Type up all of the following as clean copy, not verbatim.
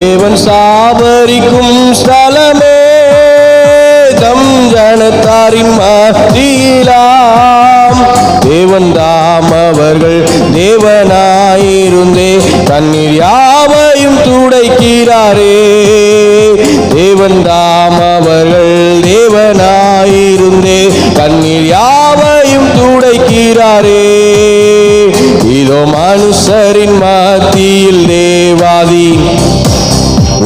தேவன் சாபரிக்கும் ஸ்தலமே தம் ஜனத்தாரின் மத்தியிலாம் தேவன் தாம் அவர்கள் தேவனாயிருந்தே தண்ணீர் யாவையும் துடைக்கிறாரே. தேவன் தாம் அவர்கள் தேவனாயிருந்தே தண்ணீர் யாவையும் துடைக்கிறாரே. இதோ மனுஷரின் மத்தியில் தேவாதி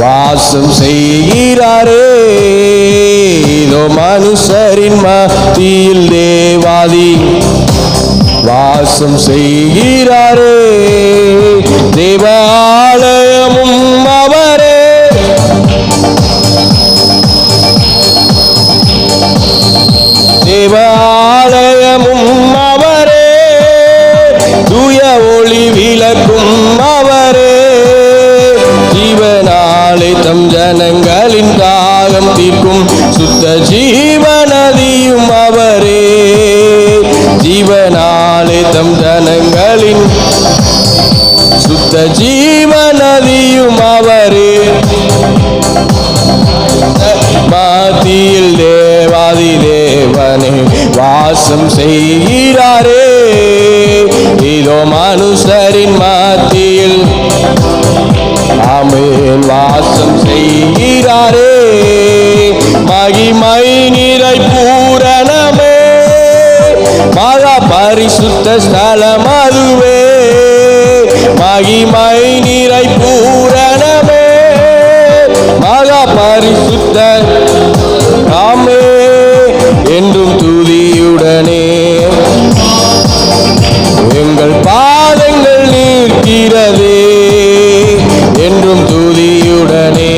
வாசம் செய்கிறாரே. இதோ மனுஷரின் மத்தியில் தேவாதி வாசம் செய்கிறாரே. தேவாலயமும் அவரே, தேவாலயமும் அவரே, தூய ஒளி விளக்கும் அவரே. ஜீவனாலே தம் ஜனங்களின் தாகம் தீர்க்கும் சுத்த ஜீவநதியும் அவரே. ஜீவனாலே தம் ஜனங்களின் சுத்த ஜீவநதியும் அவரே. மத்தியில் தேவாதி தேவனே வாசம் செய்கிறாரே. இதோ மனுஷரின் மத்தியில் ஆமென் வாசம் செய்கிறாரே. மகிமை நிறை பூரணமே மகா பரிசுத்த ஸ்தலம் அதுவே. மகிமை நிறை பூரணமே மகா பரிசுத்த ஆமே என்றும் துதியுடனே எங்கள் பாதங்கள் நிற்கிறதே. என்றும் துதியுடனே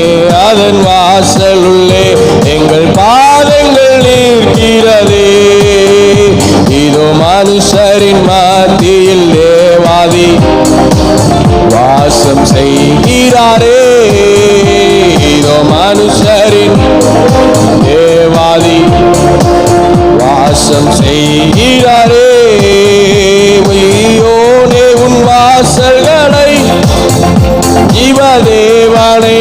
அதன் வாசலுள்ளே எங்கள் பாதங்கள் நிற்கிறதே. இதோ மனுஷரின் மத்தியில் தேவாதி வாசம் செய்கிறாரே. இதோ மனுஷரின் தேவாதி வாசம் செய்கிறாரே. யோனே உன் வாசல்களை ஜீவதேவனை